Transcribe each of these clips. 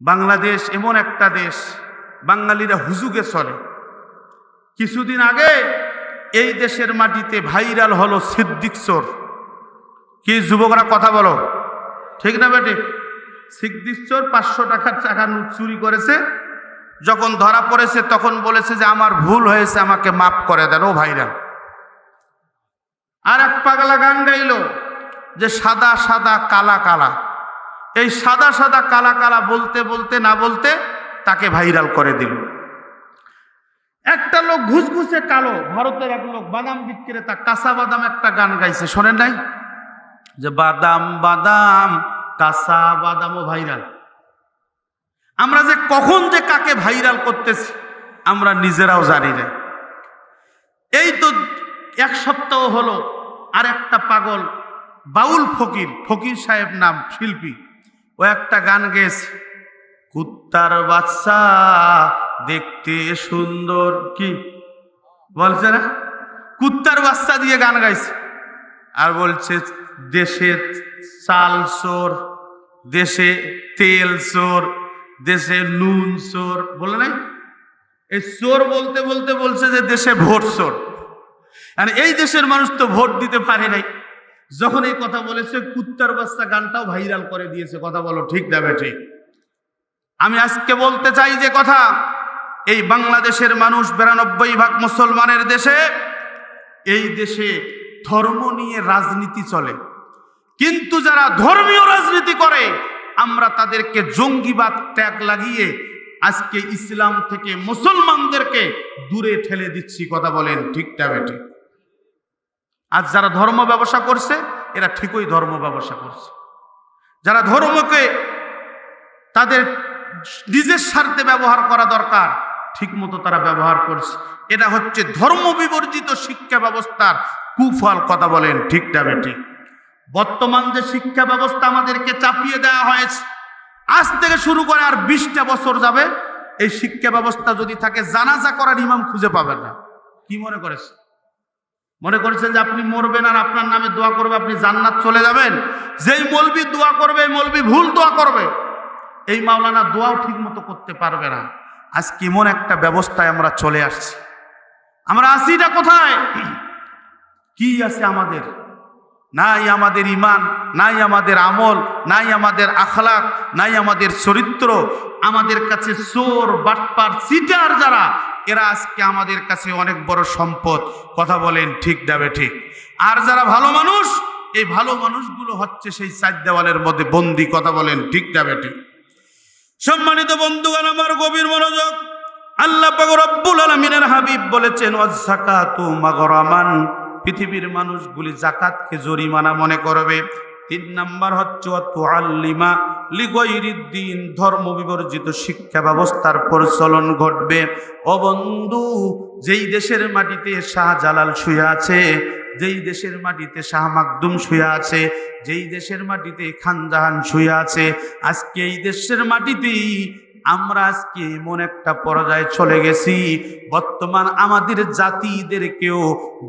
বাংলাদেশ এমন একটা দেশ, বাঙালিরা হুজুগে চলে। কিছুদিন আগে এই দেশের মাটিতে ভাইরাল হলো সিদ্দিক চোর। কি যুবকরা কথা বলো, ঠিক না বেটে? সিদ্দিক চোর 500 টাকার টাকা চুরি করেছে। যখন ধরা পড়েছে তখন বলেছে যে আমার ভুল হয়েছে, আমাকে মাফ করে দেন। ও ভাইরাল। আর এক পাগলা গান গাইল যে সাদা সাদা কালা কালা। এই সাদা সাদা কালা কালা বলতে বলতে না বলতে তাকে ভাইরাল করে দিল। একটা লোক ঘুষঘুষে কালো, ভারতের এক লোক বাদাম বিক্রেতা, কাঁচা বাদাম একটা গান গাইছে, শোনেন নাই? যে বাদাম বাদাম কাঁচা বাদামও ভাইরাল। আমরা যে কখন যে কাকে ভাইরাল করতেছি আমরা নিজেরাও জানি না। এই তো 1 সপ্তাহ হলো আর একটা পাগল বাউল ফকির, ফকির সাহেব নাম শিল্পী, ও একটা গান গেয়েছে, কুত্তার বাচ্চা দেখতে সুন্দর। কি বলছে না? কুত্তার বাচ্চা দিয়ে গান গাইছে। আর বলছে দেশে চাল চোর, দেশে তেল চোর, দেশে নুন চোর, বলে নাই? এই চোর বলতে বলতে বলছে যে দেশে ভোট চোর। আর এই দেশের মানুষ তো ভোট দিতে পারে নাই। যখন এই কথা বলেছে, কুত্তার বাচ্চা গানটাও ভাইরাল করে দিয়েছে। কথা বলো, ঠিক না ঠিক? আমি আজকে বলতে চাই যে কথা, এই বাংলাদেশের মানুষ 92% মুসলমানের দেশে, এই দেশে ধর্ম নিয়ে রাজনীতি চলে। কিন্তু যারা ধর্মীয় রাজনীতি করে আমরা তাদেরকে জঙ্গিবাদ ট্যাগ লাগিয়ে আজকে ইসলাম থেকে মুসলমানদেরকে দূরে ঠেলে দিচ্ছি। কথা বলেন, ঠিক না ঠিক? আজ যারা ধর্ম ব্যবসা করছে এরা ঠিকই ধর্ম ব্যবসা করছে। যারা ধর্মকে তাদের নিজের স্বার্থে ব্যবহার করা দরকার ঠিক মতো তারা ব্যবহার করছে। এটা হচ্ছে ধর্ম বিবর্জিত শিক্ষা ব্যবস্থার কুফল। কথা বলেন, ঠিক না ঠিক? বর্তমান যে শিক্ষা ব্যবস্থা আমাদেরকে চাপিয়ে দেওয়া হয়েছে, আজ থেকে শুরু করে আর 20টা বছর যাবে এই শিক্ষা ব্যবস্থা যদি থাকে, জানাজা করার ইমাম খুঁজে পাবেন না। কি মনে করেছে? মনে করেছেন যে আপনি মরবেন আর আপনার নামে দোয়া করবে, আপনি জান্নাত চলে যাবেন? যেই মৌলবি দোয়া করবে, এই মৌলবি ভুল দোয়া করবে, এই মাওলানা দোয়াও ঠিক মতো করতে পারবে না। আজ কেমন একটা ব্যবস্থায় আমরা চলে আসছি। আমরা আসিটা কোথায়? কি আছে আমাদের? নাই আমাদের ইমান, নাই আমাদের আমল, নাই আমাদের আখলাক, নাই আমাদের চরিত্র। আমাদের কাছে চোর, বাটপার, চিটার যারা, এরা আজকে আমাদের কাছে অনেক বড় সম্পদ। কথা বলেন, ঠিক না ঠিক? আর যারা ভালো মানুষ, এই ভালো মানুষগুলো হচ্ছে সেই 4 দেওয়ালের মধ্যে বন্দী। কথা বলেন, ঠিক না ঠিক? সম্মানিত বন্ধুগণ, আমার গভীর মনোযোগ। আল্লাহ পাক রব্বুল আলামিনের হাবিব বলেছেন, ওয়াজ-যাকাতু মাগরামান, পৃথিবীর মানুষগুলি যাকাতকে জরিমানা মনে করবে। 3 নাম্বার হচ্ছে তুআল্লিমা লিগাইরিদ্দিন, ধর্ম বিবর্জিত শিক্ষা ব্যবস্থার প্রচলন ঘটবে। ও বন্ধু, যেই দেশের মাটিতে শাহজালাল শুয়ে আছে, যেই দেশের মাটিতে শাহ মাকদুম শুয়ে আছে, যেই দেশের মাটিতে খানজাহান শুয়ে আছে, আজকে এই দেশের মাটিতেই আমরা আজকে এমন একটা পর্যায়ে চলে গেছি, বর্তমান আমাদের জাতিদেরকেও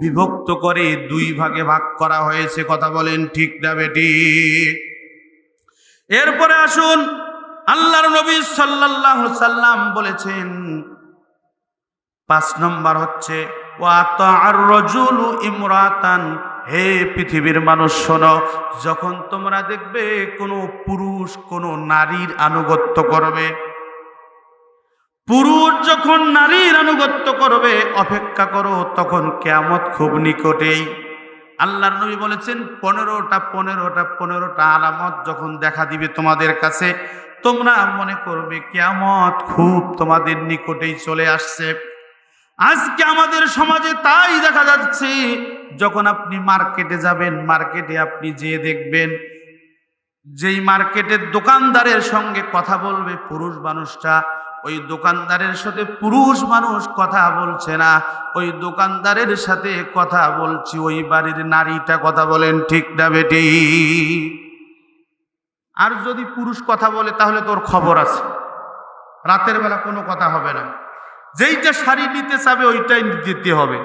বিভক্ত করে 2 ভাগে ভাগ করা হয়েছে। কথা বলেন, ঠিক না বেঠিক? এরপরে আসুন, আল্লাহর নবী সাল্লাল্লাহু আলাইহি সাল্লাম বলেছেন 5 নম্বর হচ্ছে ওয়াতা'আর রাজুলু ইমরাতান। হে পৃথিবীর মানুষ শোনো, যখন তোমরা দেখবে কোনো পুরুষ কোনো নারীর আনুগত্য করবে, পুরুষ যখন নারীর আনুগত্য করবে, অপেক্ষা করো, তখন কিয়ামত খুব নিকটেই। আল্লাহর নবী বলেছেন 15টা আলামত যখন দেখা দিবে তোমাদের কাছে, তোমরা মনে করবে কিয়ামত খুব তোমাদের নিকটেই চলে আসছে। আজকে আমাদের সমাজে তাই দেখা যাচ্ছে। যখন আপনি মার্কেটে যাবেন, মার্কেটে আপনি যেয়ে দেখবেন, যেই মার্কেটের দোকানদারের সঙ্গে কথা বলবে পুরুষ মানুষটা, ওই দোকানদারের সাথে পুরুষ মানুষ কথা বলছে না, ওই দোকানদারের সাথে কথা বলছি ওই বাড়ির নারীটা। কথা বলেন, ঠিক না বেটি? আর যদি পুরুষ কথা বলে তাহলে তোর খবর আছে, রাতের বেলা কোনো কথা হবে না। যেইটা শাড়ি নিতে চাবে ওইটাই দিতে হবে।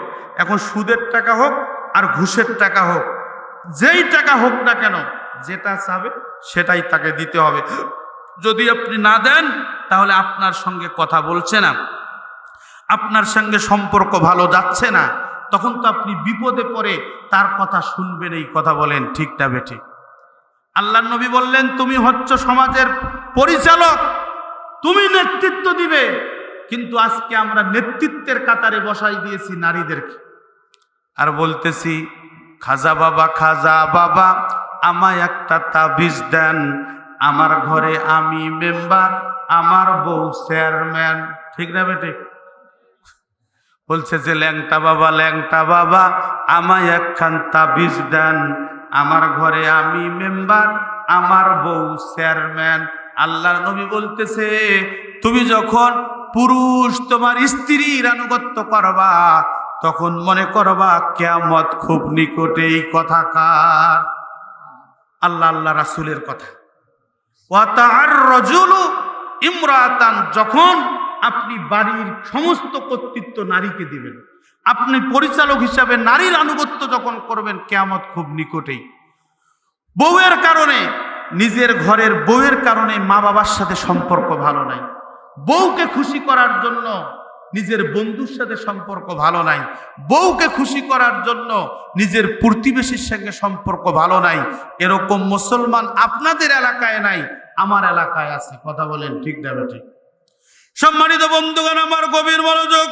এখন সুদের টাকা হোক আর ঘুষের টাকা হোক, যেই টাকা হোক না কেন, যেটা চাবে সেটাই তাকে দিতে হবে। যদি আপনি না দেন তাহলে আপনার সঙ্গে কথা বলছে না, আপনার সঙ্গে সম্পর্ক ভালো যাচ্ছে না, তখন তো আপনি বিপদে পড়ে তার কথা শুনবেন। এই কথা বলেন ঠিক না বেঠিক? আল্লাহর নবী বললেন, তুমি হচ্ছ সমাজের পরিচালক, তুমি নেতৃত্ব দিবে, কিন্তু আজকে আমরা নেতৃত্বের কাতারে বসাই দিয়েছি নারীদেরকে। আর বলতেছি, খাজা বাবা আমায় একটা তাবিজ দেন, আমার ঘরে আমি মেম্বার, আমার বউ চেয়ারম্যান। ঠিক না বেঠিক? বলছে যে ল্যাংটা বাবা আমায় একখান তাবিজ দেন, আমার ঘরে আমি মেম্বার, আমার বউ চেয়ারম্যান। আল্লাহর নবী বলতেছে, তুমি যখন পুরুষ তোমার স্ত্রীর আনুগত্য করবা, তখন মনে করবা কিয়ামত খুব নিকটে। এই কথা কার? আল্লাহ রাসূলের কথা। ওয়া তাআর রাজুলু ইমরাতান, যখন আপনি বাড়ির সমস্ত কর্তৃত্ব নারীকে দিবেন, আপনি পরিচালক হিসাবে নারীর আনুগত্য যখন করবেন, কিয়ামত খুব নিকটেই। বউয়ের কারণে, নিজের ঘরের বউয়ের কারণে মা বাবার সাথে সম্পর্ক ভালো নাই, বউকে খুশি করার জন্য নিজের বন্ধুর সাথে সম্পর্ক ভালো নাই, বউকে খুশি করার জন্য নিজের প্রতিবেশীর সঙ্গে সম্পর্ক ভালো নাই, এরকম মুসলমান আপনাদের এলাকায় নাই, আমার এলাকায় আছে। কথা বলেন ঠিক না বেঠিক? সম্মানিত বন্ধুগণ, আমার গভীর মনোযোগ।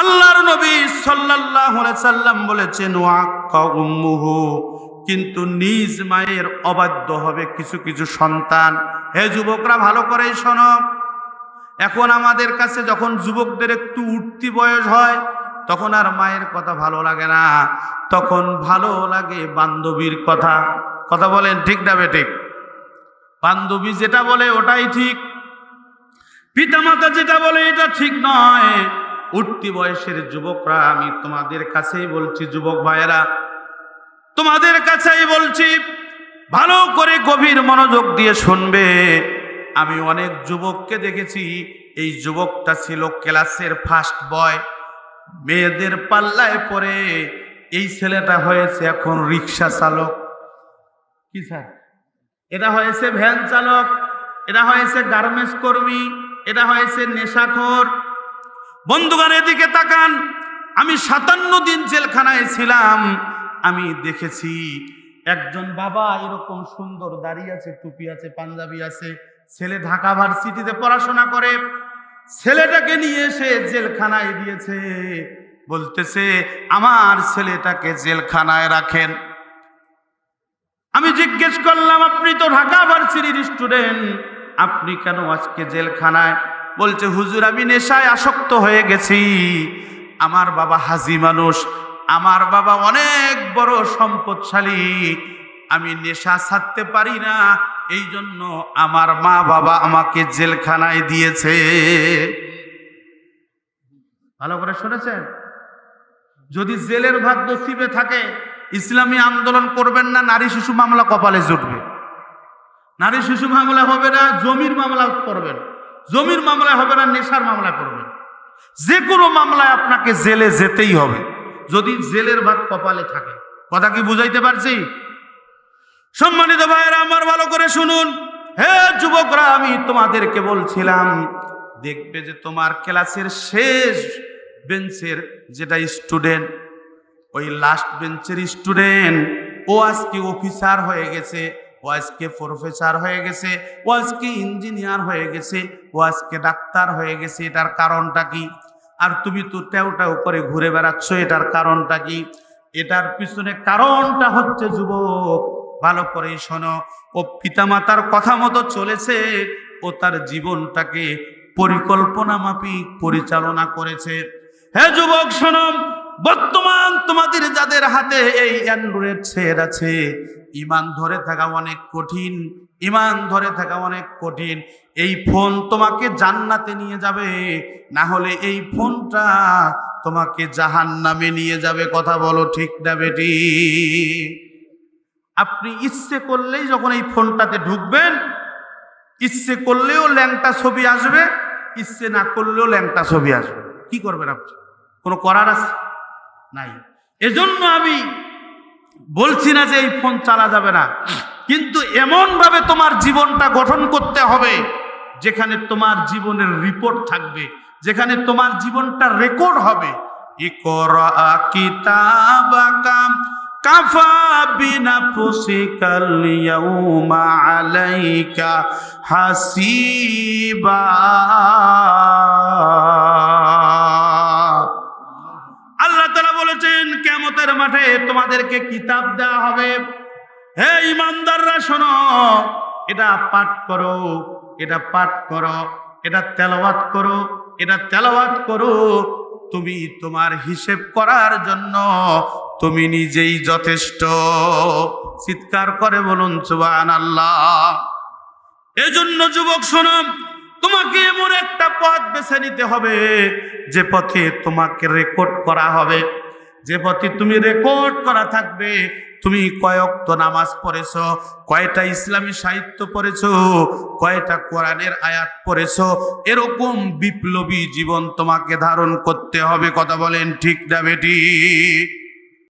আল্লাহর নবী সাল্লাল্লাহু আলাইহি সাল্লাম বলেছেন, ওয়াক্কা উম্মুহু, কিন্তু নিজ মায়ের অবাধ্য হবে কিছু কিছু সন্তান। হে যুবকরা, ভালো করে শোনো। এখন আমাদের কাছে যখন যুবকদের একটু উঠতি বয়স হয়, তখন আর মায়ের কথা ভালো লাগে না, তখন ভালো লাগে বান্ধবীর কথা। কথা বলেন ঠিক না বেঠিক? বান্ধবী যেটা বলে ওটাই ঠিক, পিতামাতা যেটা বলে এটা ঠিক নয়। উঠতি বয়সের যুবকরা, আমি তোমাদের কাছেই বলছি, যুবক ভাইয়েরা তোমাদের কাছেই বলছি, ভালো করে গভীর মনোযোগ দিয়ে শুনবে। আমি অনেক যুবককে দেখেছি, এই যুবকটা ছিল ক্লাসের ফার্স্ট বয়, মেয়েদের পাল্লায় পড়ে এই ছেলেটা হয়েছে এখন রিক্সা চালক। কি স্যার? এটা হয়েছে ভ্যান চালক, এটা হয়েছে গার্মেন্টস কর্মী, এটা হয়েছে নেশাখোর। বন্ধুগণ, এদিকে তাকান। আমি 57 দিন জেলখানায় ছিলাম, আমি দেখেছি একজন বাবা এরকম সুন্দর দাড়ি আছে, টুপি আছে, পাঞ্জাবি আছে, ছেলে ঢাকা ভার্সিটিতে পড়াশোনা করে, ছেলেটাকে নিয়ে এসে জেলখানায় দিয়েছে, বলতেছে আমার ছেলেটাকে জেলখানায় রাখেন। আমি জিজ্ঞেস করলাম, আপনি তো ঢাকা ভার্সিটির স্টুডেন্ট, আপনি কেন আজকে জেলখানায়? বলছে, হুজুর আমি নেশায় আসক্ত হয়ে গেছি, আমার বাবা হাজি মানুষ, আমার বাবা অনেক বড় সম্পদশালী, আমি নেশা ছাড়তে পারি না, এই জন্য আমার মা বাবা আমাকে জেলখানায় দিয়েছে। ভালো করে শুনেছেন? যদি জেলের ভাত নসিবে থাকে, ইসলামী আন্দোলন করবেন না, নারী শিশু মামলা কপালে জুটবে। নারী শিশু মামলা হবে না, জমির মামলা করবেন, জমির মামলা হবে না, নেশার মামলা করবেন। যে কোনো মামলায় আপনাকে জেলে যেতেই হবে, যদি জেলের ভাত কপালে থাকে। কথা কি বুঝাইতে পারছি? সম্মানিত ভাইয়েরা আমার, ভালো করে শুনুন। হে যুবকরা, আমি তোমাদেরকে বলছিলাম, দেখবে যে তোমার ক্লাসের শেষ বেঞ্চের যেটা স্টুডেন্ট, ওই লাস্ট বেঞ্চের স্টুডেন্ট, ও আজকে অফিসার হয়ে গেছে, ও আজকে প্রফেসর হয়ে গেছে, ও আজকে ইঞ্জিনিয়ার হয়ে গেছে, ও আজকে ডাক্তার হয়ে গেছে। এটার কারণটা কি? আর তুমি তো টেউ টেউ করে ঘুরে বেড়াচ্ছ, এটার কারণটা কি? এটার পিছনে কারণটা হচ্ছে, যুবক ভালো করে শোনো, ও পিতামাতার কথা মতো চলেছে, ও তার জীবনটাকে পরিকল্পনা মাফিক পরিচালনা করেছে। হে যুবক শোনো, বর্তমান তোমাদের যাদের হাতে এই অ্যান্ড্রয়েড সেট আছে, ইমান ধরে থাকা অনেক কঠিন, ইমান ধরে থাকা অনেক কঠিন। এই ফোন তোমাকে জান্নাতে নিয়ে যাবে, না হলে এই ফোনটা তোমাকে জাহান্নামে নিয়ে যাবে। কথা বলো ঠিক না বেটি? আপনি ইচ্ছে করলেই যখন এই ফোনটাতে ঢুকবেন, ইচ্ছে করলেও ল্যাংটা ছবি আসবে, ইচ্ছে না করলেও ল্যাংটা ছবি আসবে। কি করবেন আপনি? কোনো করার আছে? নাই। এজন্য আমি বলছি না যে এই ফোন চালা যাবে না, কিন্তু এমনভাবে তোমার জীবনটা গঠন করতে হবে যেখানে তোমার জীবনের রিপোর্ট থাকবে, যেখানে তোমার জীবনটা রেকর্ড হবে। ইকরা কিতাবাকা কাফা বিনাফসিকাল ইয়াউমা আলাইকা হাসিবা। আল্লাহ তাআলা বলেছেন কিয়ামতের মাঠে তোমাদেরকে কিতাব দেওয়া হবে। হে ইমানদাররা শোনো, এটা পাঠ করো, এটা পাঠ করো, এটা তেলাওয়াত করো, এটা তেলাওয়াত করো। তুমি তোমার হিসেব করার জন্য তুমি নিজেই যথেষ্ট। চিৎকার করে বলুন সুবহানাল্লাহ। এজন্য যুবক শোনো, তোমাকে এমন একটা পথ বেছে নিতে হবে যে পথে তোমাকে রেকর্ড করা হবে, যে পথে তুমি রেকর্ড করা থাকবে। তুমি কয় ওয়াক্ত নামাজ পড়েছো, কয়টা ইসলামী সাহিত্য পড়েছো, কয়টা কোরআনের আয়াত পড়েছো, এরকম বিপ্লবী জীবন তোমাকে ধারণ করতে হবে। কথা বলেন ঠিক না বেঠিক?